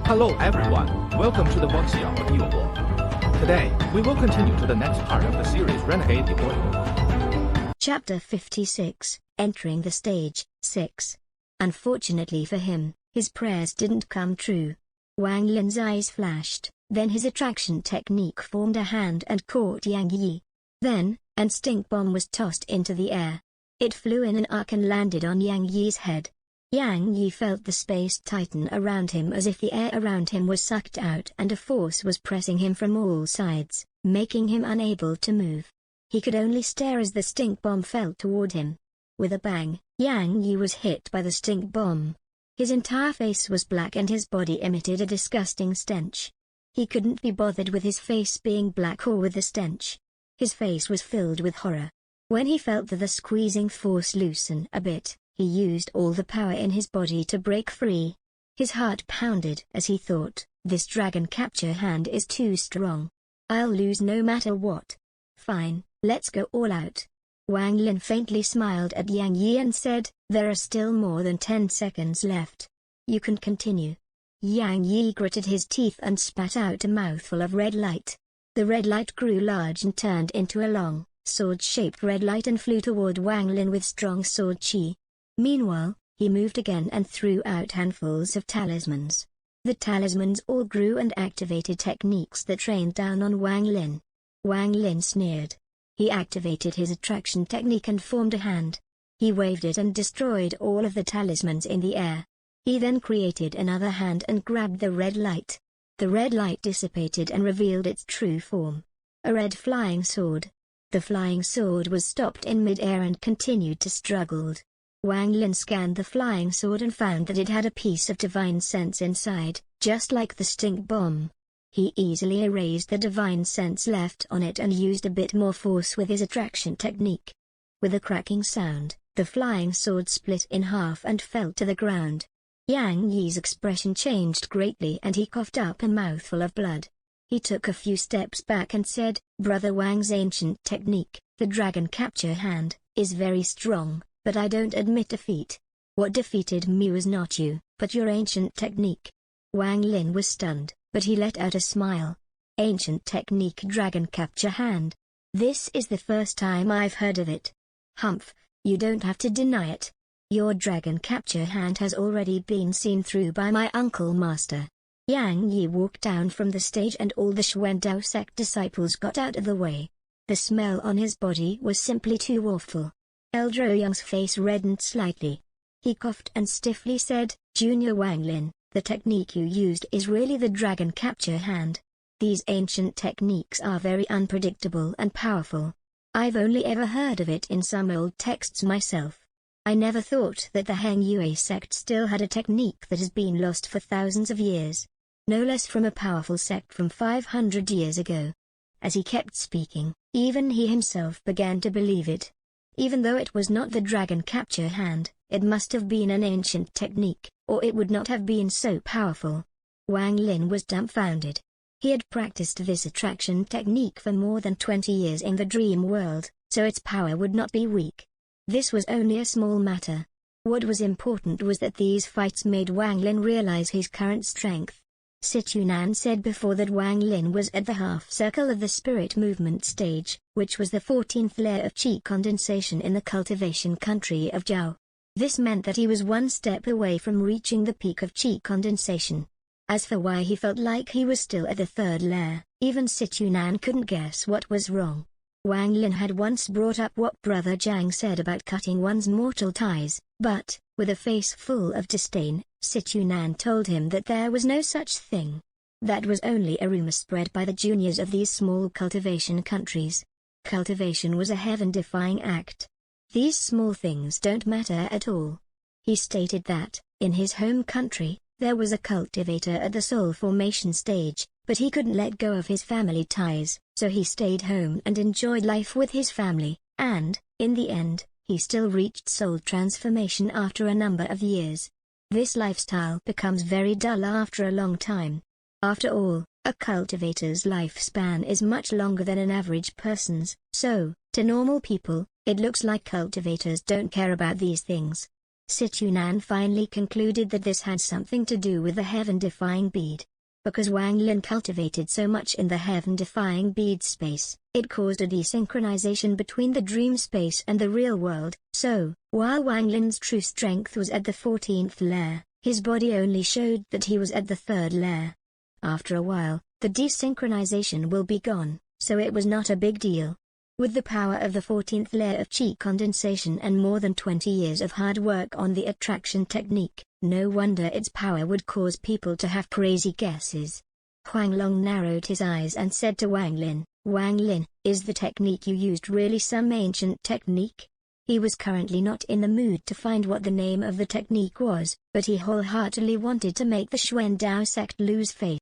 Hello everyone, welcome to the Wuxia Audiobook. Today, we will continue to the next part of the series Renegade Audiobook. Chapter 56, Entering the Stage, 6. Unfortunately for him, his prayers didn't come true. Wang Lin's eyes flashed, then his attraction technique formed a hand and caught Yang Yi. Then, an stink bomb was tossed into the air. It flew in an arc and landed on Yang Yi's head. Yang Yi felt the space tighten around him as if the air around him was sucked out and a force was pressing him from all sides, making him unable to move. He could only stare as the stink bomb fell toward him. With a bang, Yang Yi was hit by the stink bomb. His entire face was black and his body emitted a disgusting stench. He couldn't be bothered with his face being black or with the stench. His face was filled with horror. When he felt the squeezing force loosen a bit, he used all the power in his body to break free. His heart pounded as he thought, this dragon capture hand is too strong. I'll lose no matter what. Fine, let's go all out. Wang Lin faintly smiled at Yang Yi and said, there are still more than 10 seconds left. You can continue. Yang Yi gritted his teeth and spat out a mouthful of red light. The red light grew large and turned into a long, sword-shaped red light and flew toward Wang Lin with strong sword chi. Meanwhile, he moved again and threw out handfuls of talismans. The talismans all grew and activated techniques that rained down on Wang Lin. Wang Lin sneered. He activated his attraction technique and formed a hand. He waved it and destroyed all of the talismans in the air. He then created another hand and grabbed the red light. The red light dissipated and revealed its true form. A red flying sword. The flying sword was stopped in mid-air and continued to struggle. Wang Lin scanned the flying sword and found that it had a piece of divine sense inside, just like the stink bomb. He easily erased the divine sense left on it and used a bit more force with his attraction technique. With a cracking sound, the flying sword split in half and fell to the ground. Yang Yi's expression changed greatly and he coughed up a mouthful of blood. He took a few steps back and said, Brother Wang's ancient technique, the dragon capture hand, is very strong. But I don't admit defeat. What defeated me was not you, but your ancient technique. Wang Lin was stunned, but he let out a smile. Ancient technique dragon capture hand. This is the first time I've heard of it. Humph, you don't have to deny it. Your dragon capture hand has already been seen through by my uncle master. Yang Yi walked down from the stage and all the Xuandao sect disciples got out of the way. The smell on his body was simply too awful. Elder Ouyang's face reddened slightly. He coughed and stiffly said, Junior Wang Lin, the technique you used is really the dragon capture hand. These ancient techniques are very unpredictable and powerful. I've only ever heard of it in some old texts myself. I never thought that the Heng Yue sect still had a technique that has been lost for thousands of years. No less from a powerful sect from 500 years ago. As he kept speaking, even he himself began to believe it. Even though it was not the dragon capture hand, it must have been an ancient technique, or it would not have been so powerful. Wang Lin was dumbfounded. He had practiced this attraction technique for more than 20 years in the dream world, so its power would not be weak. This was only a small matter. What was important was that these fights made Wang Lin realize his current strength. Situnan said before that Wang Lin was at the half-circle of the spirit movement stage, which was the 14th layer of qi condensation in the cultivation country of Zhao. This meant that he was one step away from reaching the peak of qi condensation. As for why he felt like he was still at the 3rd layer, even Situnan couldn't guess what was wrong. Wang Lin had once brought up what Brother Zhang said about cutting one's mortal ties, but, with a face full of disdain, Situnan told him that there was no such thing. That was only a rumor spread by the juniors of these small cultivation countries. Cultivation was a heaven-defying act. These small things don't matter at all. He stated that, in his home country, there was a cultivator at the soul formation stage, but he couldn't let go of his family ties, so he stayed home and enjoyed life with his family, and, in the end, he still reached soul transformation after a number of years. This lifestyle becomes very dull after a long time. After all, a cultivator's lifespan is much longer than an average person's, so, to normal people, it looks like cultivators don't care about these things. Situnan finally concluded that this had something to do with the heaven-defying bead. Because Wang Lin cultivated so much in the heaven-defying bead space, it caused a desynchronization between the dream space and the real world. So, while Wang Lin's true strength was at the 14th layer, his body only showed that he was at the 3rd layer. After a while, the desynchronization will be gone, so it was not a big deal. With the power of the 14th layer of chi condensation and more than 20 years of hard work on the attraction technique, no wonder its power would cause people to have crazy guesses. Huang Long narrowed his eyes and said to Wang Lin, is the technique you used really some ancient technique? He was currently not in the mood to find what the name of the technique was, but he wholeheartedly wanted to make the Xuan Dao sect lose faith.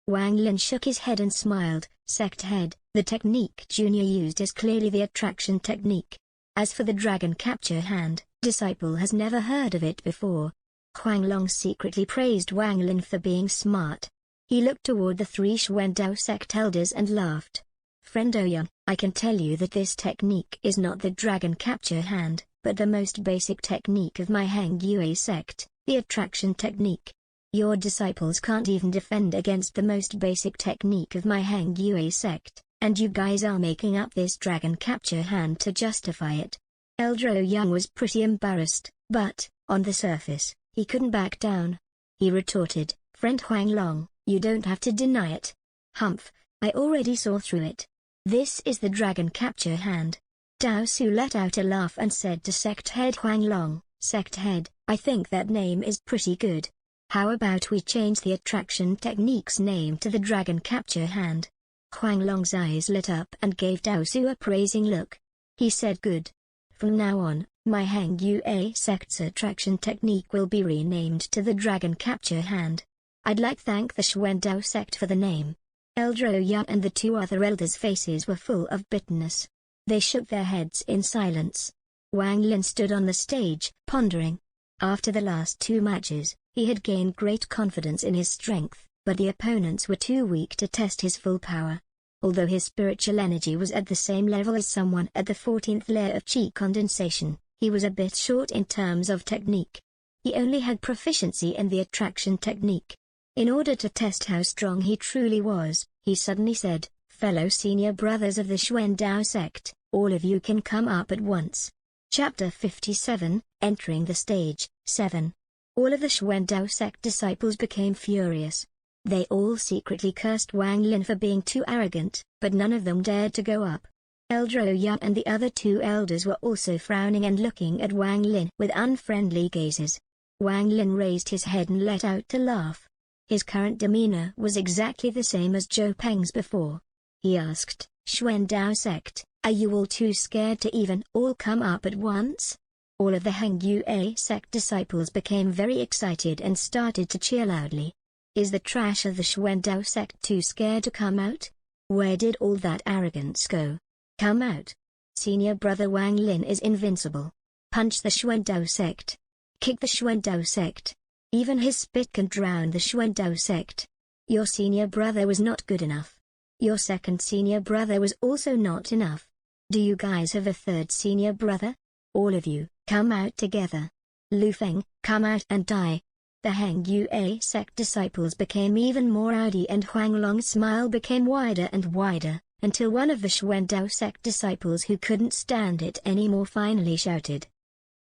Wang Lin shook his head and smiled. Sect head, the technique Junior used is clearly the attraction technique. As for the dragon capture hand, disciple has never heard of it before. Huang Long secretly praised Wang Lin for being smart. He looked toward the 3 Xuan Dao sect elders and laughed. Friend Ouyang, I can tell you that this technique is not the dragon capture hand, but the most basic technique of my Hang Yue sect, the attraction technique. Your disciples can't even defend against the most basic technique of my Hang Yue sect, and you guys are making up this dragon capture hand to justify it. Elder Ouyang was pretty embarrassed, but, on the surface, he couldn't back down. He retorted, Friend Huang Long, you don't have to deny it. Humph, I already saw through it. This is the dragon capture hand. Dao Su let out a laugh and said to Sect Head Huang Long, Sect Head, I think that name is pretty good. How about we change the attraction technique's name to the dragon capture hand? Huang Long's eyes lit up and gave Dao Su a praising look. He said good. From now on, my Hang Yue sect's attraction technique will be renamed to the dragon capture hand. I'd like to thank the Xuan Dao sect for the name. Elder Ouyang and the 2 other elders' faces were full of bitterness. They shook their heads in silence. Wang Lin stood on the stage, pondering. After the last 2 matches, he had gained great confidence in his strength, but the opponents were too weak to test his full power. Although his spiritual energy was at the same level as someone at the 14th layer of chi condensation, he was a bit short in terms of technique. He only had proficiency in the attraction technique. In order to test how strong he truly was, he suddenly said, Fellow senior brothers of the Xuan Dao sect, all of you can come up at once. Chapter 57, Entering the Stage, 7. All of the Xuan Dao sect disciples became furious. They all secretly cursed Wang Lin for being too arrogant, but none of them dared to go up. Elder Ouyang and the other 2 elders were also frowning and looking at Wang Lin with unfriendly gazes. Wang Lin raised his head and let out a laugh. His current demeanor was exactly the same as Zhou Peng's before. He asked, Xuan Dao sect, are you all too scared to even all come up at once? All of the Hang Yue sect disciples became very excited and started to cheer loudly. Is the trash of the Xuan Dao sect too scared to come out? Where did all that arrogance go? Come out. Senior brother Wang Lin is invincible. Punch the Xuan Dao sect. Kick the Xuan Dao sect. Even his spit can drown the Xuan Dao sect. Your senior brother was not good enough. Your second senior brother was also not enough. Do you guys have a third senior brother? All of you, come out together. Lu Feng, come out and die. The Hang Yue sect disciples became even more rowdy and Huang Long's smile became wider and wider, until one of the Xuan Dao sect disciples who couldn't stand it anymore finally shouted.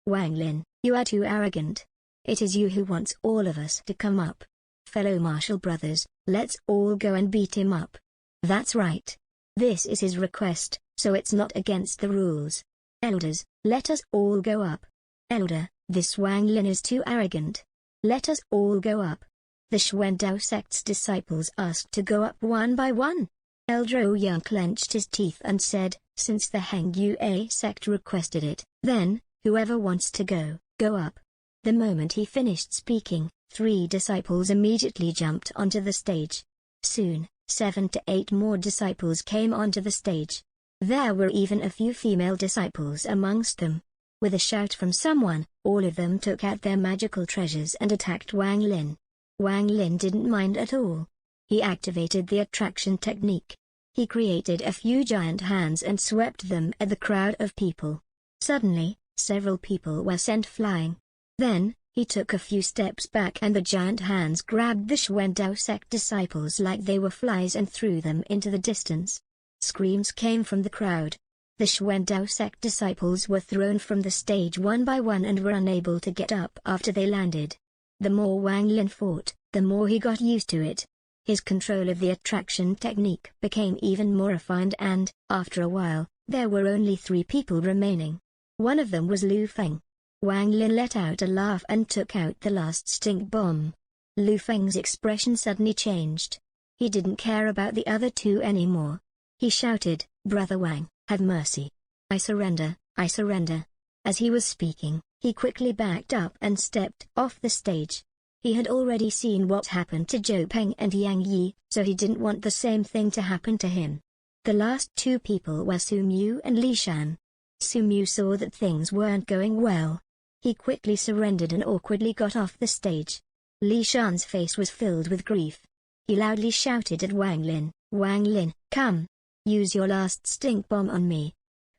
Wang Lin, you are too arrogant. It is you who wants all of us to come up. Fellow martial brothers, let's all go and beat him up. That's right. This is his request, so it's not against the rules. Elders, let us all go up. Elder, this Wang Lin is too arrogant. Let us all go up. The Xuan Dao sect's disciples asked to go up one by one. Elder Ouyang clenched his teeth and said, since the Hang Yue sect requested it, then, whoever wants to go, go up. The moment he finished speaking, 3 disciples immediately jumped onto the stage. Soon, 7 to 8 more disciples came onto the stage. There were even a few female disciples amongst them. With a shout from someone, all of them took out their magical treasures and attacked Wang Lin. Wang Lin didn't mind at all. He activated the attraction technique. He created a few giant hands and swept them at the crowd of people. Suddenly, several people were sent flying. Then, he took a few steps back and the giant hands grabbed the Xuandao sect disciples like they were flies and threw them into the distance. Screams came from the crowd. The Xuandao sect disciples were thrown from the stage one by one and were unable to get up after they landed. The more Wang Lin fought, the more he got used to it. His control of the attraction technique became even more refined and, after a while, there were only 3 people remaining. One of them was Lu Feng. Wang Lin let out a laugh and took out the last stink bomb. Lu Feng's expression suddenly changed. He didn't care about the other 2 anymore. He shouted, "Brother Wang, have mercy. I surrender, I surrender." As he was speaking, he quickly backed up and stepped off the stage. He had already seen what happened to Zhou Peng and Yang Yi, so he didn't want the same thing to happen to him. The last 2 people were Su Mu and Li Shan. Su Mu saw that things weren't going well. He quickly surrendered and awkwardly got off the stage. Li Shan's face was filled with grief. He loudly shouted at Wang Lin, "Wang Lin, come! Use your last stink bomb on me."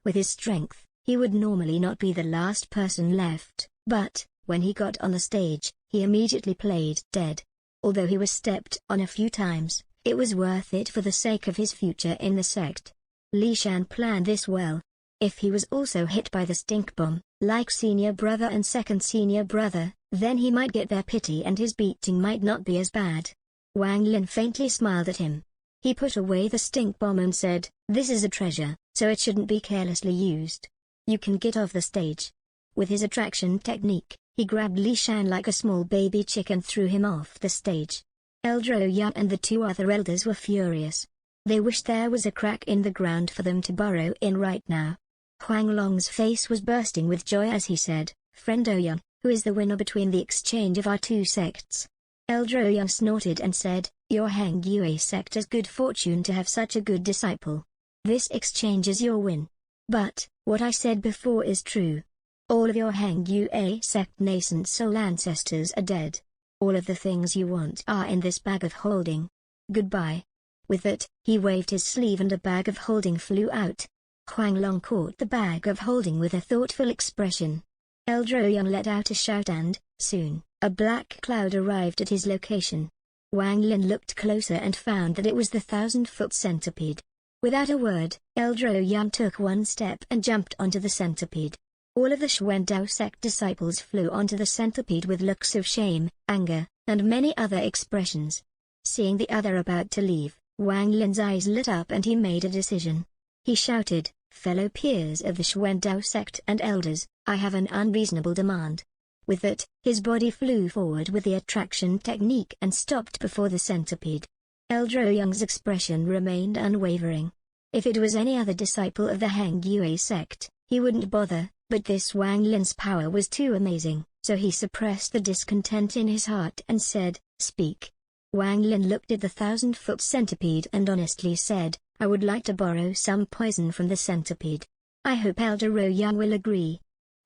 With his strength, he would normally not be the last person left, but, when he got on the stage, he immediately played dead. Although he was stepped on a few times, it was worth it for the sake of his future in the sect. Li Shan planned this well. If he was also hit by the stink bomb, like senior brother and second senior brother, then he might get their pity and his beating might not be as bad. Wang Lin faintly smiled at him. He put away the stink bomb and said, "This is a treasure, so it shouldn't be carelessly used. You can get off the stage." With his attraction technique, he grabbed Li Shan like a small baby chick and threw him off the stage. Elder Ouyang and the 2 other elders were furious. They wished there was a crack in the ground for them to burrow in right now. Huang Long's face was bursting with joy as he said, "Friend Ouyang, who is the winner between the exchange of our 2 sects?" Elder Ouyang snorted and said, "Your Heng Yue sect has good fortune to have such a good disciple. This exchange is your win. But, what I said before is true. All of your Heng Yue sect nascent soul ancestors are dead. All of the things you want are in this bag of holding. Goodbye." With that, he waved his sleeve and a bag of holding flew out. Huang Long caught the bag of holding with a thoughtful expression. Elder Ouyang let out a shout and, soon, a black cloud arrived at his location. Wang Lin looked closer and found that it was the 1,000-foot centipede. Without a word, Elder Ouyang took one step and jumped onto the centipede. All of the Xuandao sect disciples flew onto the centipede with looks of shame, anger, and many other expressions. Seeing the other about to leave, Wang Lin's eyes lit up and he made a decision. He shouted, "Fellow peers of the Xuandao sect and elders, I have an unreasonable demand." With that, his body flew forward with the attraction technique and stopped before the centipede. Elder Ouyang's expression remained unwavering. If it was any other disciple of the Heng Yue sect, he wouldn't bother, but this Wang Lin's power was too amazing, so he suppressed the discontent in his heart and said, "Speak." Wang Lin looked at the 1,000-foot centipede and honestly said, "I would like to borrow some poison from the centipede. I hope Elder Ouyang will agree."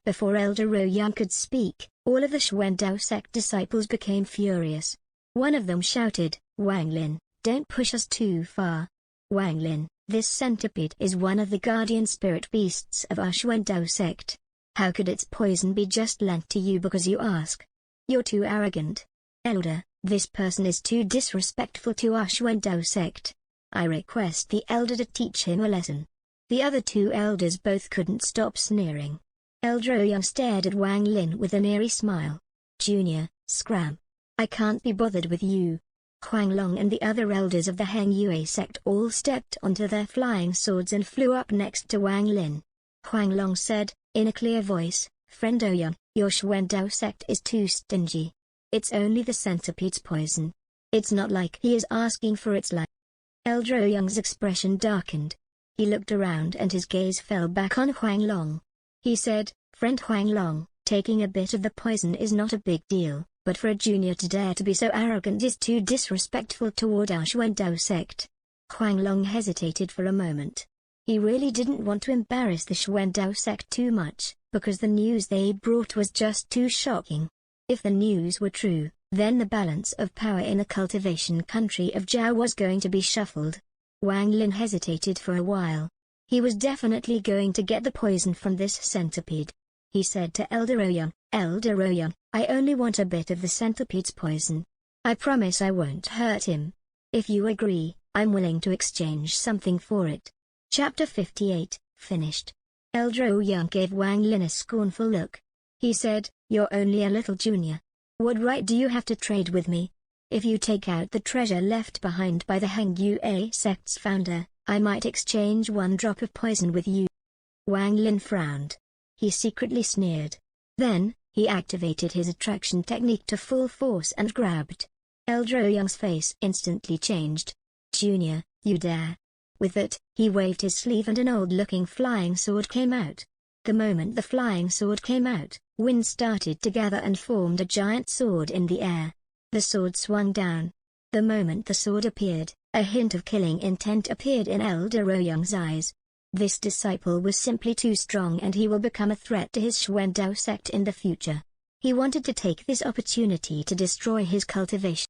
Before Elder Ouyang could speak, all of the Xuandao sect disciples became furious. One of them shouted, "Wang Lin, don't push us too far. Wang Lin, this centipede is one of the guardian spirit beasts of our Xuandao sect. How could its poison be just lent to you because you ask? You're too arrogant. Elder, this person is too disrespectful to our Xuandao sect. I request the elder to teach him a lesson." The other 2 elders both couldn't stop sneering. Elder Ouyang stared at Wang Lin with an eerie smile. "Junior, scram. I can't be bothered with you." Huang Long and the other elders of the Heng Yue sect all stepped onto their flying swords and flew up next to Wang Lin. Huang Long said, in a clear voice, "Friend Ouyang, your Xuandao sect is too stingy. It's only the centipede's poison. It's not like he is asking for its life." Elder Ouyang's expression darkened. He looked around and his gaze fell back on Huang Long. He said, "Friend Huang Long, taking a bit of the poison is not a big deal, but for a junior to dare to be so arrogant is too disrespectful toward our Xuandao sect." Huang Long hesitated for a moment. He really didn't want to embarrass the Xuandao sect too much, because the news they brought was just too shocking. If the news were true, then the balance of power in the cultivation country of Zhao was going to be shuffled. Wang Lin hesitated for a while. He was definitely going to get the poison from this centipede. He said to Elder Ouyang, "Elder Ouyang, I only want a bit of the centipede's poison. I promise I won't hurt him. If you agree, I'm willing to exchange something for it." Chapter 58, finished. Elder Ouyang gave Wang Lin a scornful look. He said, "You're only a little junior. What right do you have to trade with me? If you take out the treasure left behind by the Heng Yue sect's founder, I might exchange one drop of poison with you." Wang Lin frowned. He secretly sneered. Then, he activated his attraction technique to full force and grabbed. Elder Ouyang's face instantly changed. "Junior, you dare." With that, he waved his sleeve and an old-looking flying sword came out. The moment the flying sword came out, wind started to gather and formed a giant sword in the air. The sword swung down. The moment the sword appeared, a hint of killing intent appeared in Elder Ouyang's eyes. This disciple was simply too strong and he will become a threat to his Xuandao sect in the future. He wanted to take this opportunity to destroy his cultivation.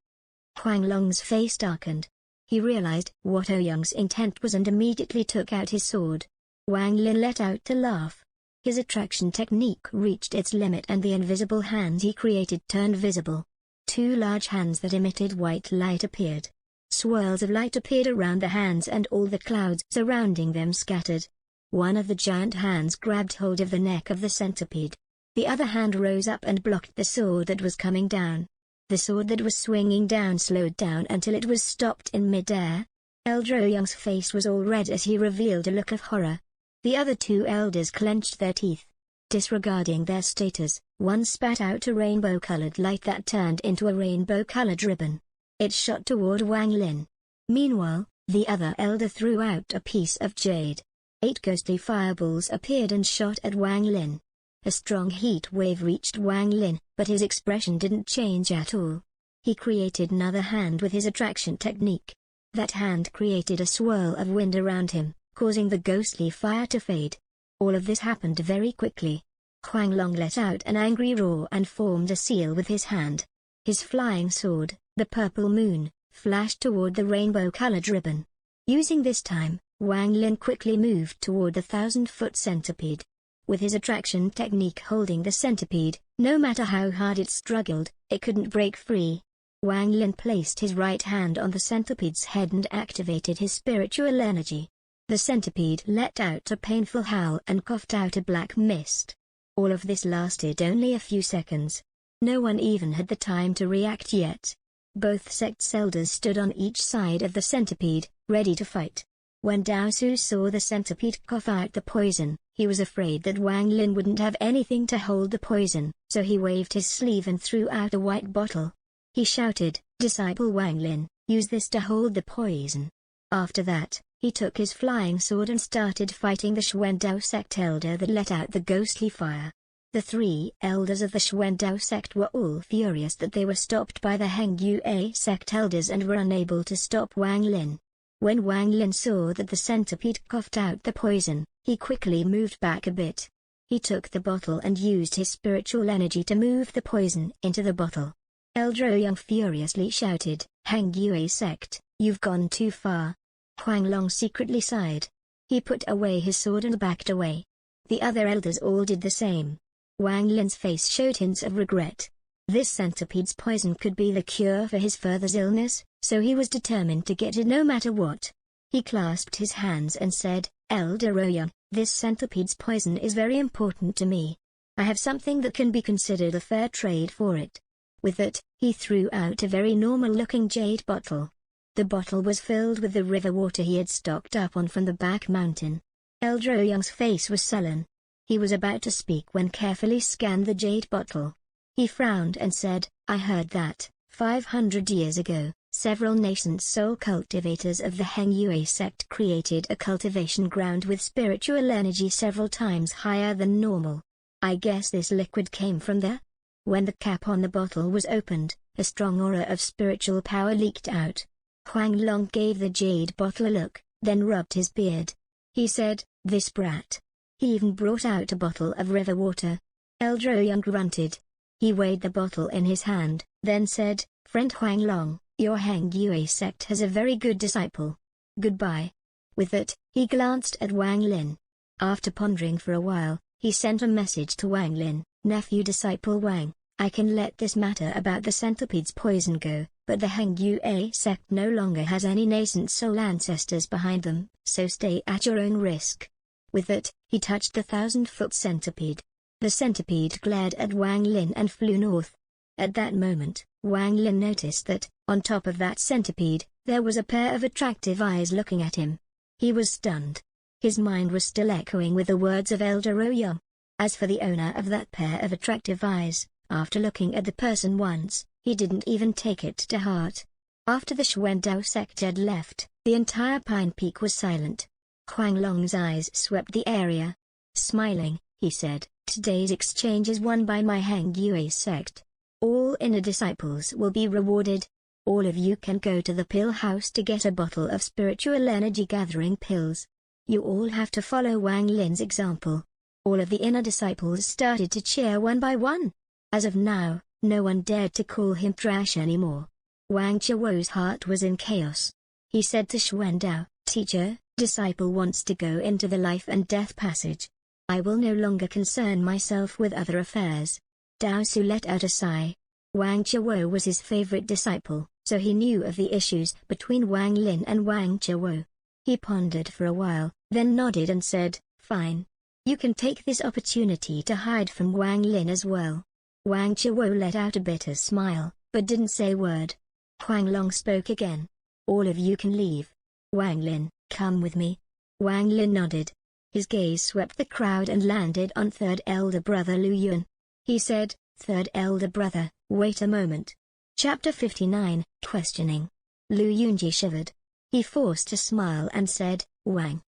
Huang Long's face darkened. He realized what Ouyang's intent was and immediately took out his sword. Wang Lin let out a laugh. His attraction technique reached its limit and the invisible hands he created turned visible. Two large hands that emitted white light appeared. Swirls of light appeared around the hands and all the clouds surrounding them scattered. One of the giant hands grabbed hold of the neck of the centipede. The other hand rose up and blocked the sword that was coming down. The sword that was swinging down slowed down until it was stopped in mid-air. Elder Ouyang's face was all red as he revealed a look of horror. The other two elders clenched their teeth. Disregarding their status, one spat out a rainbow-colored light that turned into a rainbow-colored ribbon. It shot toward Wang Lin. Meanwhile, the other elder threw out a piece of jade. 8 ghostly fireballs appeared and shot at Wang Lin. A strong heat wave reached Wang Lin, but his expression didn't change at all. He created another hand with his attraction technique. That hand created a swirl of wind around him, causing the ghostly fire to fade. All of this happened very quickly. Huang Long let out an angry roar and formed a seal with his hand. His flying sword, the purple moon, flashed toward the rainbow-colored ribbon. Using this time, Wang Lin quickly moved toward the 1,000-foot centipede. With his attraction technique holding the centipede, no matter how hard it struggled, it couldn't break free. Wang Lin placed his right hand on the centipede's head and activated his spiritual energy. The centipede let out a painful howl and coughed out a black mist. All of this lasted only a few seconds. No one even had the time to react yet. Both sects' elders stood on each side of the centipede, ready to fight. When Dao Su saw the centipede cough out the poison, he was afraid that Wang Lin wouldn't have anything to hold the poison, so he waved his sleeve and threw out a white bottle. He shouted, "Disciple Wang Lin, use this to hold the poison." After that, he took his flying sword and started fighting the Xuandao sect elder that let out the ghostly fire. The 3 elders of the Xuandao sect were all furious that they were stopped by the Heng Yue sect elders and were unable to stop Wang Lin. When Wang Lin saw that the centipede coughed out the poison, he quickly moved back a bit. He took the bottle and used his spiritual energy to move the poison into the bottle. Elder Ouyang furiously shouted, "Heng Yue sect, you've gone too far." Huang Long secretly sighed. He put away his sword and backed away. The other elders all did the same. Wang Lin's face showed hints of regret. This centipede's poison could be the cure for his father's illness, so he was determined to get it no matter what. He clasped his hands and said, "Elder Ouyang, this centipede's poison is very important to me. I have something that can be considered a fair trade for it." With that, he threw out a very normal-looking jade bottle. The bottle was filled with the river water he had stocked up on from the back mountain. Elder Ouyang's face was sullen. He was about to speak when carefully scanned the jade bottle. He frowned and said, "I heard that, 500 years ago, several nascent soul cultivators of the Heng Yue sect created a cultivation ground with spiritual energy several times higher than normal. I guess this liquid came from there?" When the cap on the bottle was opened, a strong aura of spiritual power leaked out. Huang Long gave the jade bottle a look, then rubbed his beard. He said, "This brat." He even brought out a bottle of river water. Elder Ouyang grunted. He weighed the bottle in his hand, then said, "Friend Huang Long, your Heng Yue sect has a very good disciple. Goodbye." With that, he glanced at Wang Lin. After pondering for a while, he sent a message to Wang Lin, "Nephew disciple Wang, I can let this matter about the centipede's poison go, but the Heng Yue sect no longer has any nascent soul ancestors behind them, so stay at your own risk. With that, he touched the 1,000-foot centipede. The centipede glared at Wang Lin and flew north. At that moment, Wang Lin noticed that, on top of that centipede, there was a pair of attractive eyes looking at him. He was stunned. His mind was still echoing with the words of Elder Ouyang. As for the owner of that pair of attractive eyes, after looking at the person once, he didn't even take it to heart. After the Xuandao sect had left, the entire Pine Peak was silent. Huang Long's eyes swept the area. Smiling, he said, "Today's exchange is won by my Heng Yue sect. All inner disciples will be rewarded. All of you can go to the pill house to get a bottle of spiritual energy gathering pills. You all have to follow Wang Lin's example." All of the inner disciples started to cheer one by one. As of now, no one dared to call him trash anymore. Wang Qiao's heart was in chaos. He said to Xuandao, "Teacher, disciple wants to go into the life and death passage. I will no longer concern myself with other affairs." Dao Su let out a sigh. Wang Qiao was his favorite disciple, so he knew of the issues between Wang Lin and Wang Qiao. He pondered for a while, then nodded and said, "Fine. You can take this opportunity to hide from Wang Lin as well." Wang Qiao let out a bitter smile, but didn't say a word. Huang Long spoke again. "All of you can leave. Wang Lin, come with me." Wang Lin nodded. His gaze swept the crowd and landed on third elder brother Lu Yun. He said, "Third elder brother, wait a moment." Chapter 59, Questioning. Lu Yunji shivered. He forced a smile and said,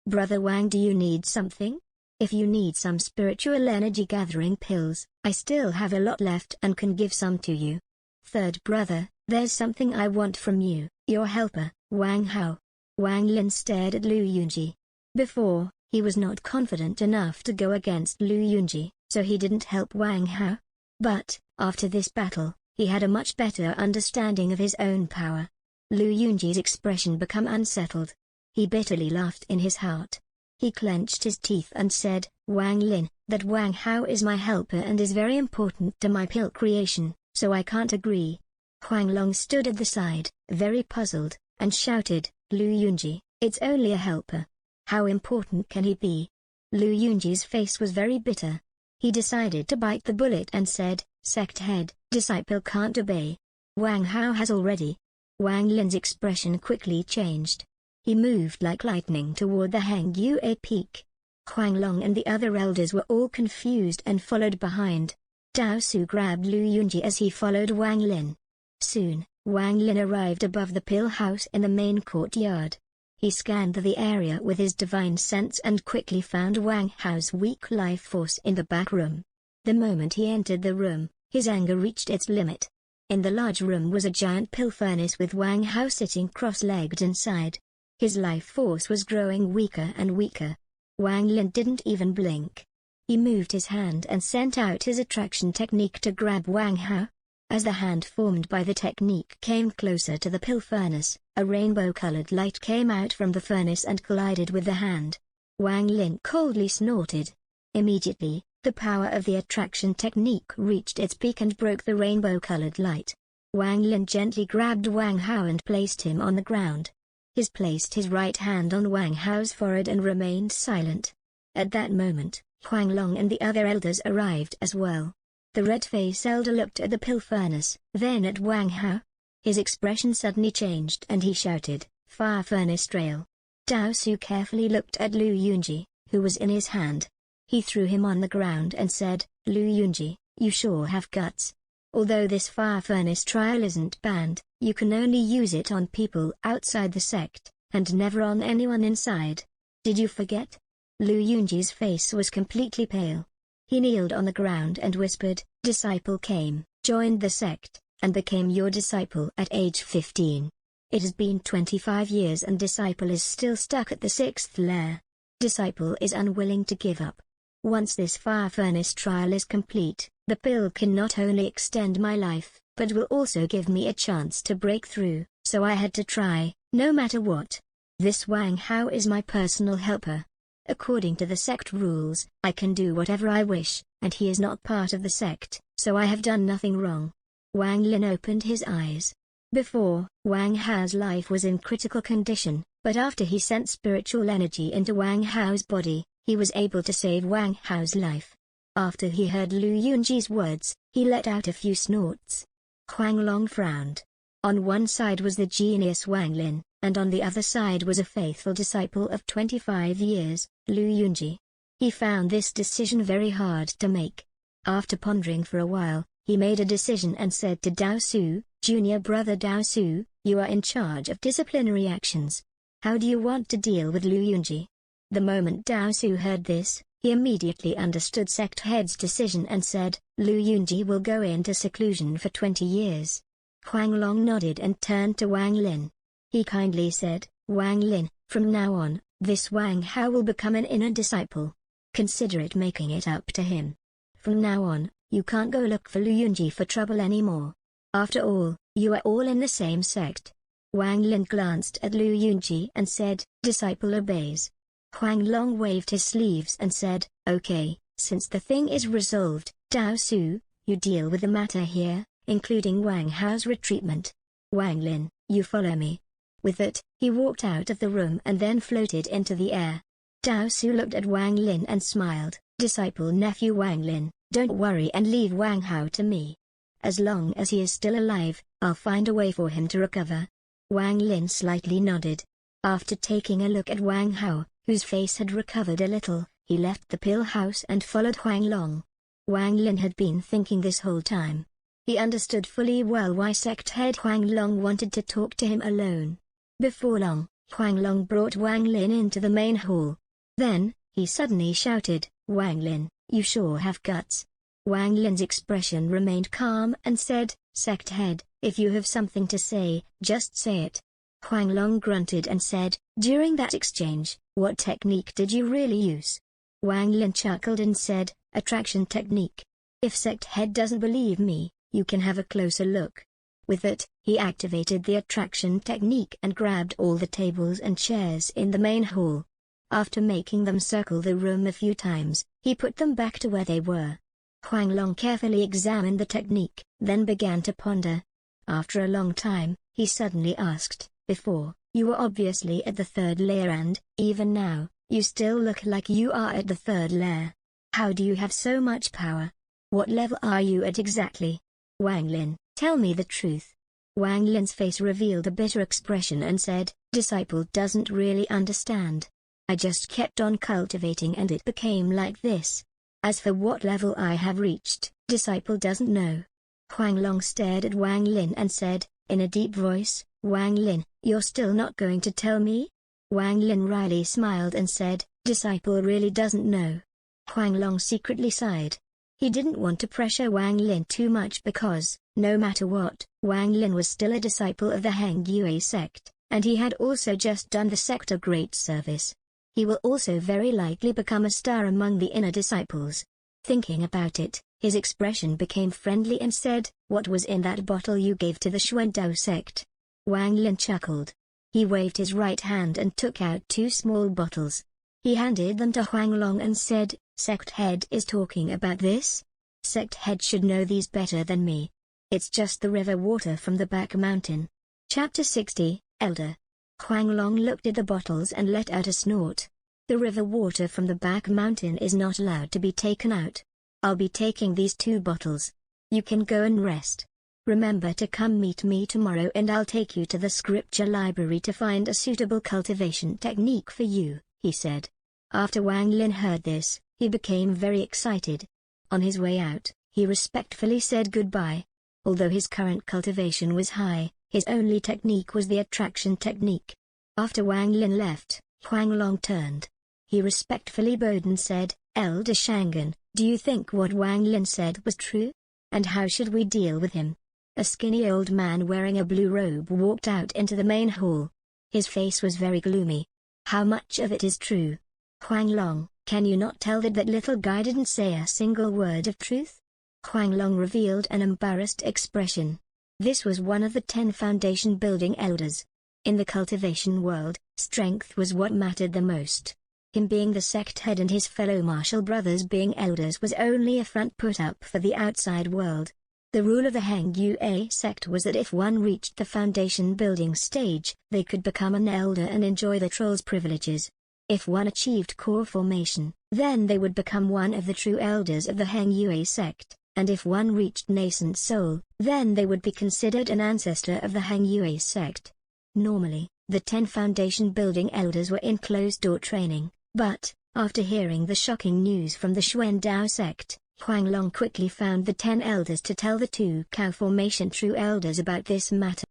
Brother Wang, do you need something? If you need some spiritual energy gathering pills, I still have a lot left and can give some to you. Third brother, there's something I want from you, your helper, Wang Hao. Wang Lin stared at Lu Yunji. Before, he was not confident enough to go against Lu Yunji, so he didn't help Wang Hao. But, after this battle, he had a much better understanding of his own power. Lu Yunji's expression became unsettled. He bitterly laughed in his heart. He clenched his teeth and said, "Wang Lin, that Wang Hao is my helper and is very important to my pill creation, so I can't agree." Huang Long stood at the side, very puzzled, and shouted, "Lu Yunji, it's only a helper. How important can he be?" Lu Yunji's face was very bitter. He decided to bite the bullet and said, "Sect head, disciple can't obey. Wang Hao has already." Wang Lin's expression quickly changed. He moved like lightning toward the Heng Yue peak. Huang Long and the other elders were all confused and followed behind. Dao Su grabbed Lu Yunji as he followed Wang Lin. Soon, Wang Lin arrived above the pill house in the main courtyard. He scanned the area with his divine sense and quickly found Wang Hao's weak life force in the back room. The moment he entered the room, his anger reached its limit. In the large room was a giant pill furnace with Wang Hao sitting cross-legged inside. His life force was growing weaker and weaker. Wang Lin didn't even blink. He moved his hand and sent out his attraction technique to grab Wang Hao. As the hand formed by the technique came closer to the pill furnace, a rainbow-colored light came out from the furnace and collided with the hand. Wang Lin coldly snorted. Immediately, the power of the attraction technique reached its peak and broke the rainbow-colored light. Wang Lin gently grabbed Wang Hao and placed him on the ground. He placed his right hand on Wang Hao's forehead and remained silent. At that moment, Huang Long and the other elders arrived as well. The red-faced elder looked at the pill furnace, then at Wang Hao. His expression suddenly changed and he shouted, "Fire furnace trail." Dao Su carefully looked at Lu Yunji, who was in his hand. He threw him on the ground and said, "Lu Yunji, you sure have guts. Although this fire furnace trial isn't banned, you can only use it on people outside the sect, and never on anyone inside. Did you forget?" Lu Yunji's face was completely pale. He kneeled on the ground and whispered, "Disciple came, joined the sect, and became your disciple at age 15. It has been 25 years and disciple is still stuck at the 6th layer. Disciple is unwilling to give up. Once this fire furnace trial is complete, the pill can not only extend my life, but will also give me a chance to break through, so I had to try, no matter what. This Wang Hao is my personal helper. According to the sect rules, I can do whatever I wish, and he is not part of the sect, so I have done nothing wrong. Wang Lin opened his eyes. Before, Wang Hao's life was in critical condition, but after he sent spiritual energy into Wang Hao's body, he was able to save Wang Hao's life. After he heard Lu Yunji's words, he let out a few snorts. Huang Long frowned. On one side was the genius Wang Lin, and on the other side was a faithful disciple of 25 years, Lu Yunji. He found this decision very hard to make. After pondering for a while, he made a decision and said to Dao Su, "Junior brother Dao Su, you are in charge of disciplinary actions. How do you want to deal with Lu Yunji?" The moment Dao Su heard this, he immediately understood sect head's decision and said, "Lu Yunji will go into seclusion for 20 years. Huang Long nodded and turned to Wang Lin. He kindly said, "Wang Lin, from now on, this Wang Hao will become an inner disciple. Consider it making it up to him. From now on, you can't go look for Lu Yunji for trouble anymore. After all, you are all in the same sect." Wang Lin glanced at Lu Yunji and said, "Disciple obeys." Huang Long waved his sleeves and said, "Okay, since the thing is resolved, Dao Su, you deal with the matter here, including Wang Hao's retreatment. Wang Lin, you follow me." With that, he walked out of the room and then floated into the air. Dao Su looked at Wang Lin and smiled, "Disciple nephew Wang Lin, don't worry and leave Wang Hao to me. As long as he is still alive, I'll find a way for him to recover." Wang Lin slightly nodded. After taking a look at Wang Hao, whose face had recovered a little, he left the pill house and followed Huang Long. Wang Lin had been thinking this whole time. He understood fully well why sect head Huang Long wanted to talk to him alone. Before long, Huang Long brought Wang Lin into the main hall. Then, he suddenly shouted, "Wang Lin, you sure have guts." Wang Lin's expression remained calm and said, "Sect head, if you have something to say, just say it." Huang Long grunted and said, "During that exchange, what technique did you really use?" Wang Lin chuckled and said, "Attraction technique. If sect head doesn't believe me, you can have a closer look." With that, he activated the attraction technique and grabbed all the tables and chairs in the main hall. After making them circle the room a few times, he put them back to where they were. Huang Long carefully examined the technique, then began to ponder. After a long time, he suddenly asked, "Before, you were obviously at the third layer and, even now, you still look like you are at the third layer. How do you have so much power? What level are you at exactly? Wang Lin, tell me the truth." Wang Lin's face revealed a bitter expression and said, "Disciple doesn't really understand. I just kept on cultivating and it became like this. As for what level I have reached, disciple doesn't know." Huang Long stared at Wang Lin and said, in a deep voice, "Wang Lin, you're still not going to tell me?" Wang Lin wryly smiled and said, "Disciple really doesn't know." Huang Long secretly sighed. He didn't want to pressure Wang Lin too much because, no matter what, Wang Lin was still a disciple of the Heng Yue sect, and he had also just done the sect a great service. He will also very likely become a star among the inner disciples. Thinking about it, his expression became friendly and said, "What was in that bottle you gave to the Xuandao sect?" Wang Lin chuckled. He waved his right hand and took out 2 small bottles. He handed them to Huang Long and said, "Sect head is talking about this? Sect head should know these better than me. It's just the river water from the back mountain." Chapter 60, Elder. Huang Long looked at the bottles and let out a snort. "The river water from the back mountain is not allowed to be taken out. I'll be taking these 2 bottles. You can go and rest. Remember to come meet me tomorrow and I'll take you to the scripture library to find a suitable cultivation technique for you," he said. After Wang Lin heard this, he became very excited. On his way out, he respectfully said goodbye. Although his current cultivation was high, his only technique was the attraction technique. After Wang Lin left, Huang Long turned. He respectfully bowed and said, "Elder Shangan, do you think what Wang Lin said was true? And how should we deal with him?" A skinny old man wearing a blue robe walked out into the main hall. His face was very gloomy. "How much of it is true? Huang Long, can you not tell that little guy didn't say a single word of truth?" Huang Long revealed an embarrassed expression. This was one of the 10 foundation building elders. In the cultivation world, strength was what mattered the most. Him being the sect head and his fellow martial brothers being elders was only a front put up for the outside world. The rule of the Heng Yue sect was that if one reached the foundation building stage, they could become an elder and enjoy the troll's privileges. If one achieved core formation, then they would become one of the true elders of the Heng Yue sect, and if one reached nascent soul, then they would be considered an ancestor of the Heng Yue sect. Normally, the 10 foundation building elders were in closed-door training, but, after hearing the shocking news from the Xuandao sect, Huang Long quickly found the 10 elders to tell the 2 cow formation true elders about this matter.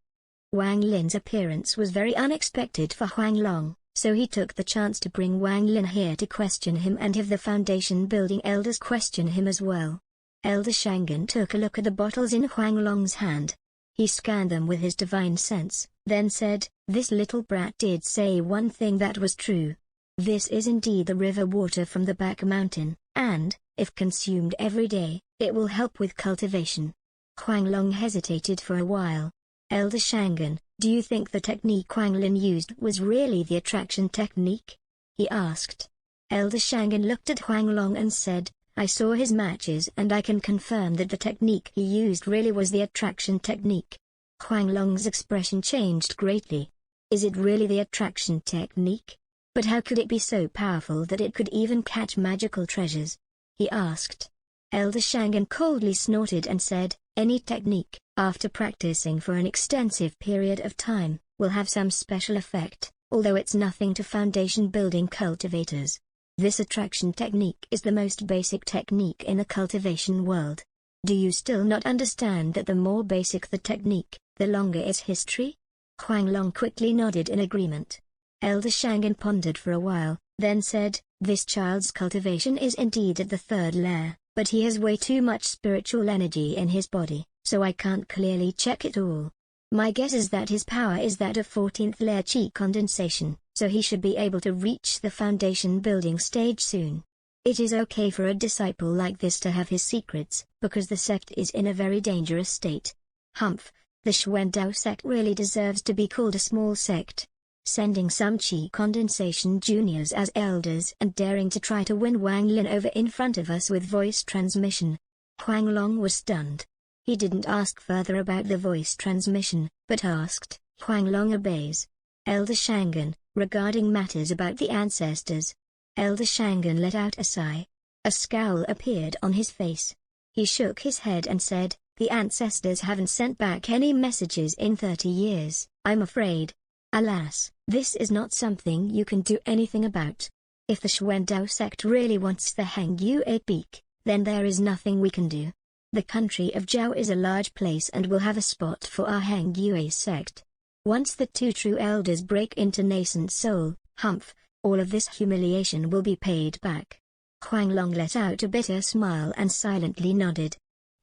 Wang Lin's appearance was very unexpected for Huang Long, so he took the chance to bring Wang Lin here to question him and have the foundation building elders question him as well. Elder Shangan took a look at the bottles in Huang Long's hand. He scanned them with his divine sense, then said, "This little brat did say one thing that was true. This is indeed the river water from the back mountain, and, if consumed every day, it will help with cultivation." Huang Long hesitated for a while. "Elder Shangan, do you think the technique Wang Lin used was really the attraction technique?" he asked. Elder Shangan looked at Huang Long and said, "I saw his matches and I can confirm that the technique he used really was the attraction technique." Huang Long's expression changed greatly. "Is it really the attraction technique? But how could it be so powerful that it could even catch magical treasures?" he asked. Elder Shangan coldly snorted and said, "Any technique, after practicing for an extensive period of time, will have some special effect, although it's nothing to foundation building cultivators. This attraction technique is the most basic technique in the cultivation world. Do you still not understand that the more basic the technique, the longer its history?" Huang Long quickly nodded in agreement. Elder Shangan pondered for a while, then said, "This child's cultivation is indeed at the 3rd layer, but he has way too much spiritual energy in his body, so I can't clearly check it all. My guess is that his power is that of 14th layer chi condensation, so he should be able to reach the foundation building stage soon. It is okay for a disciple like this to have his secrets, because the sect is in a very dangerous state. Humph, the Xuandao sect really deserves to be called a small sect. Sending some chi condensation juniors as elders and daring to try to win Wang Lin over in front of us with voice transmission." Huang Long was stunned. He didn't ask further about the voice transmission, but asked, "Huang Long obeys. Elder Shangan, regarding matters about the ancestors." Elder Shangan let out a sigh. A scowl appeared on his face. He shook his head and said, "The ancestors haven't sent back any messages in 30 years, I'm afraid. Alas, this is not something you can do anything about. If the Xuandao sect really wants the Heng Yue peak, then there is nothing we can do. The country of Zhao is a large place and will have a spot for our Heng Yue sect. Once the 2 true elders break into nascent soul, humph, all of this humiliation will be paid back." Huang Long let out a bitter smile and silently nodded.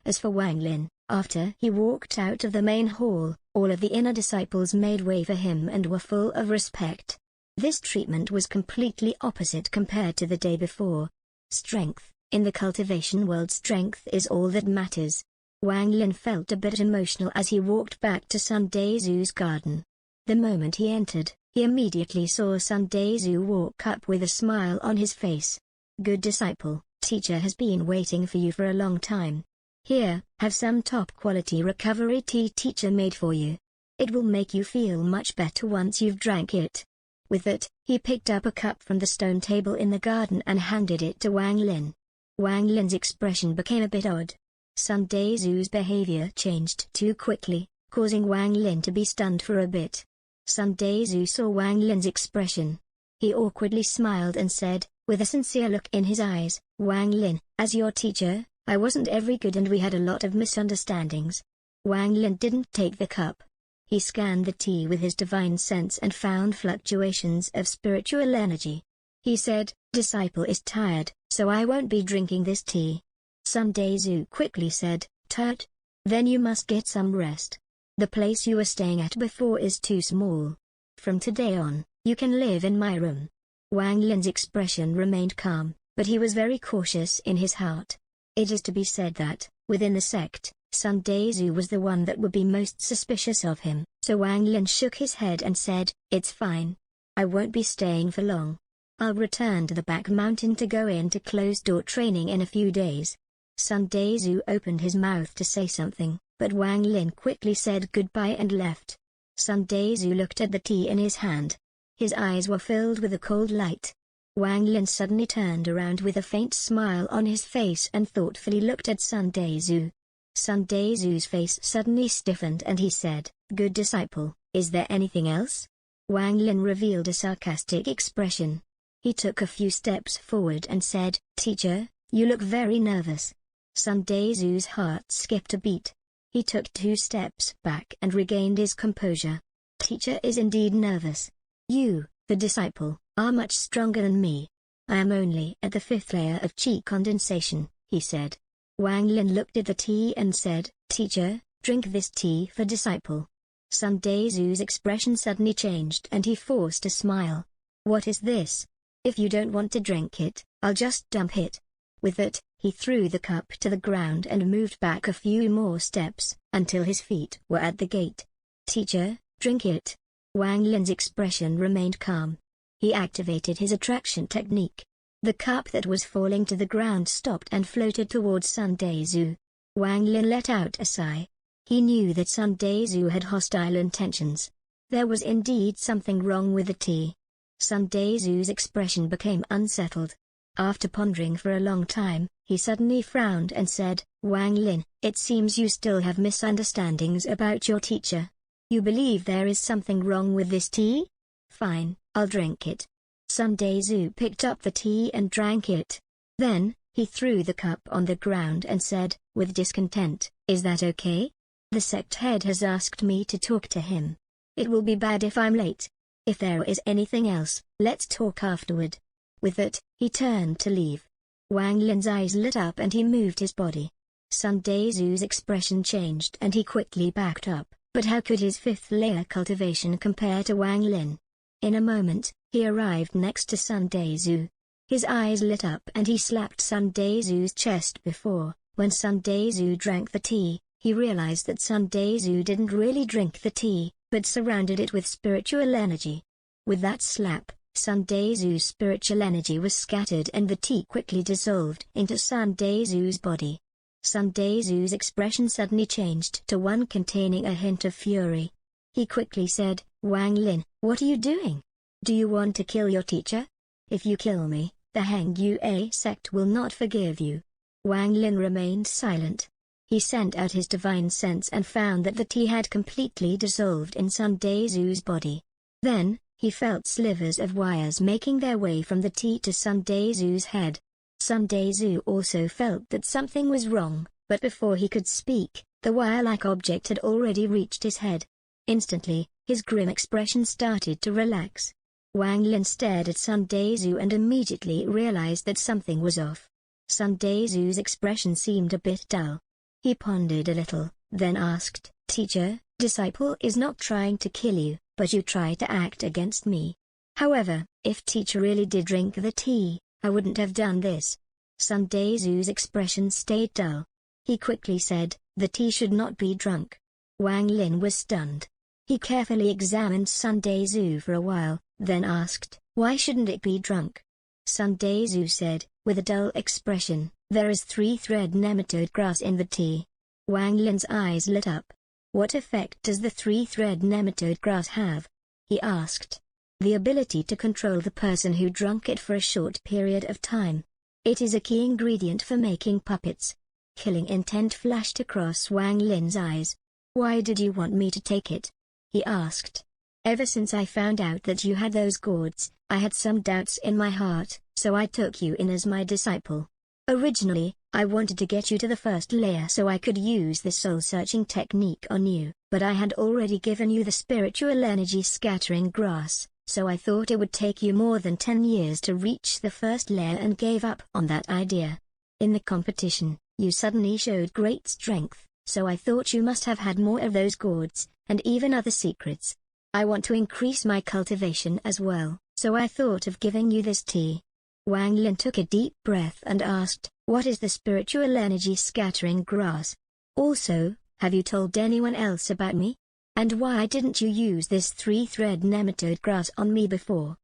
As for Wang Lin, after he walked out of the main hall, all of the inner disciples made way for him and were full of respect. This treatment was completely opposite compared to the day before. Strength, in the cultivation world, strength is all that matters. Wang Lin felt a bit emotional as he walked back to Sun Dezu's garden. The moment he entered, he immediately saw Sun Dezu walk up with a smile on his face. "Good disciple, teacher has been waiting for you for a long time. Here, have some top-quality recovery tea teacher made for you. It will make you feel much better once you've drank it." With that, he picked up a cup from the stone table in the garden and handed it to Wang Lin. Wang Lin's expression became a bit odd. Sun Dezu's behavior changed too quickly, causing Wang Lin to be stunned for a bit. Sun Dezu saw Wang Lin's expression. He awkwardly smiled and said, with a sincere look in his eyes, "Wang Lin, as your teacher, I wasn't every good and we had a lot of misunderstandings." Wang Lin didn't take the cup. He scanned the tea with his divine sense and found fluctuations of spiritual energy. He said, "Disciple is tired, so I won't be drinking this tea." Sun Dezu quickly said, "Tut. Then you must get some rest. The place you were staying at before is too small. From today on, you can live in my room." Wang Lin's expression remained calm, but he was very cautious in his heart. It is to be said that, within the sect, Sun Dezu was the one that would be most suspicious of him, so Wang Lin shook his head and said, "It's fine. I won't be staying for long. I'll return to the back mountain to go into closed-door training in a few days. Sun Dazu opened his mouth to say something, but Wang Lin quickly said goodbye and left. Sun Dazu looked at the tea in his hand. His eyes were filled with a cold light. Wang Lin suddenly turned around with a faint smile on his face and thoughtfully looked at Sun Dazu. Sun Dazu's face suddenly stiffened and he said, "Good disciple, is there anything else?" Wang Lin revealed a sarcastic expression. He took a few steps forward and said, "Teacher, you look very nervous." Sun Dazu's heart skipped a beat. He took 2 steps back and regained his composure. "Teacher is indeed nervous. You, the disciple, are much stronger than me. I am only at the 5th layer of chi condensation," he said. Wang Lin looked at the tea and said, "Teacher, drink this tea for disciple." Sun Dazu's expression suddenly changed and he forced a smile. "What is this? If you don't want to drink it, I'll just dump it." With that, he threw the cup to the ground and moved back a few more steps, until his feet were at the gate. "Teacher, drink it." Wang Lin's expression remained calm. He activated his attraction technique. The cup that was falling to the ground stopped and floated towards Sun Dazu. Wang Lin let out a sigh. He knew that Sun Dazu had hostile intentions. There was indeed something wrong with the tea. Sun Dazu's expression became unsettled. After pondering for a long time, he suddenly frowned and said, "Wang Lin, it seems you still have misunderstandings about your teacher. You believe there is something wrong with this tea? Fine, I'll drink it." Sun Dazu picked up the tea and drank it. Then, he threw the cup on the ground and said, with discontent, "Is that okay? The sect head has asked me to talk to him. It will be bad if I'm late. If there is anything else, let's talk afterward." With that, he turned to leave. Wang Lin's eyes lit up and he moved his body. Sun Dazu's expression changed and he quickly backed up, but how could his 5th layer cultivation compare to Wang Lin? In a moment, he arrived next to Sun Dazu. His eyes lit up and he slapped Sun Dazu's chest before. When Sun Dazu drank the tea, he realized that Sun Dazu didn't really drink the tea, but surrounded it with spiritual energy. With that slap, Sun Dazu's spiritual energy was scattered and the tea quickly dissolved into Sun Dazu's body. Sun Dazu's expression suddenly changed to one containing a hint of fury. He quickly said, "Wang Lin, what are you doing? Do you want to kill your teacher? If you kill me, the Hang Yue sect will not forgive you." Wang Lin remained silent. He sent out his divine sense and found that the tea had completely dissolved in Sun Dazu's body. Then, he felt slivers of wires making their way from the tea to Sun Dazu's head. Sun Dazu also felt that something was wrong, but before he could speak, the wire-like object had already reached his head. Instantly, his grim expression started to relax. Wang Lin stared at Sun Dazu and immediately realized that something was off. Sun Dazu's expression seemed a bit dull. He pondered a little, then asked, "Teacher, disciple is not trying to kill you, but you try to act against me. However, if teacher really did drink the tea, I wouldn't have done this." Sun Dazu's expression stayed dull. He quickly said, "The tea should not be drunk." Wang Lin was stunned. He carefully examined Sun Dazu for a while, then asked, "Why shouldn't it be drunk?" Sun Dazu said, with a dull expression, "There is 3-thread nematode grass in the tea." Wang Lin's eyes lit up. "What effect does the 3-thread nematode grass have?" he asked. "The ability to control the person who drank it for a short period of time. It is a key ingredient for making puppets." Killing intent flashed across Wang Lin's eyes. "Why did you want me to take it?" he asked. "Ever since I found out that you had those gourds, I had some doubts in my heart, so I took you in as my disciple. Originally, I wanted to get you to the 1st layer so I could use the soul-searching technique on you, but I had already given you the spiritual energy scattering grass, so I thought it would take you more than 10 years to reach the 1st layer and gave up on that idea. In the competition, you suddenly showed great strength, so I thought you must have had more of those gourds, and even other secrets. I want to increase my cultivation as well, so I thought of giving you this tea." Wang Lin took a deep breath and asked, "What is the spiritual energy scattering grass? Also, have you told anyone else about me? And why didn't you use this 3-thread nematode grass on me before?"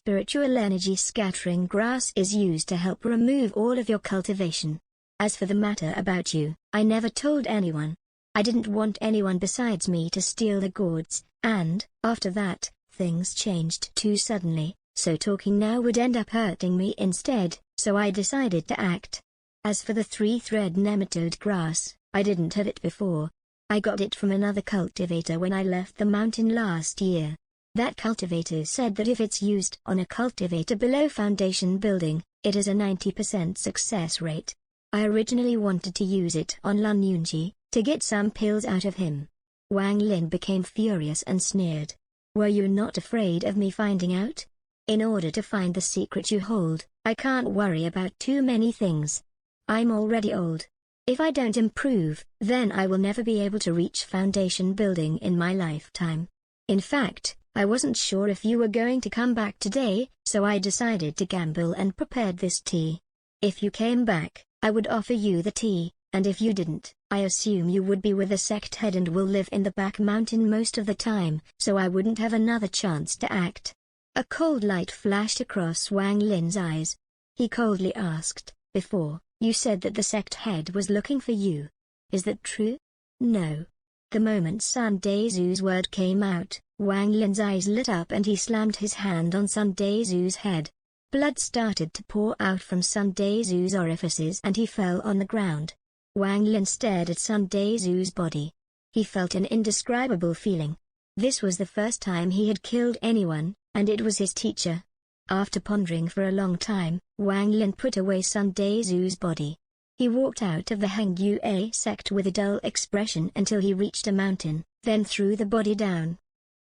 spiritual energy scattering grass is used to help remove all of your cultivation. As for the matter about you, I never told anyone. I didn't want anyone besides me to steal the gourds, and, after that, things changed too suddenly, so talking now would end up hurting me instead, so I decided to act. As for the 3-thread nematode grass, I didn't have it before. I got it from another cultivator when I left the mountain last year. That cultivator said that if it's used on a cultivator below foundation building, it has a 90% success rate. I originally wanted to use it on Lun Yunji, to get some pills out of him. Wang Lin became furious and sneered. Were you not afraid of me finding out? In order to find the secret you hold, I can't worry about too many things. I'm already old. If I don't improve, then I will never be able to reach foundation building in my lifetime. In fact, I wasn't sure if you were going to come back today, so I decided to gamble and prepared this tea. If you came back, I would offer you the tea, and if you didn't, I assume you would be with the sect head and will live in the back mountain most of the time, so I wouldn't have another chance to act. A cold light flashed across Wang Lin's eyes. He coldly asked, before, you said that the sect head was looking for you. Is that true? No. The moment Sun Dezu's word came out, Wang Lin's eyes lit up and he slammed his hand on Sun Dezu's head. Blood started to pour out from Sun Dezu's orifices and he fell on the ground. Wang Lin stared at Sun Dezu's body. He felt an indescribable feeling. This was the first time he had killed anyone, and it was his teacher. After pondering for a long time, Wang Lin put away Sun Dezu's body. He walked out of the Hangyue sect with a dull expression until he reached a mountain, then threw the body down.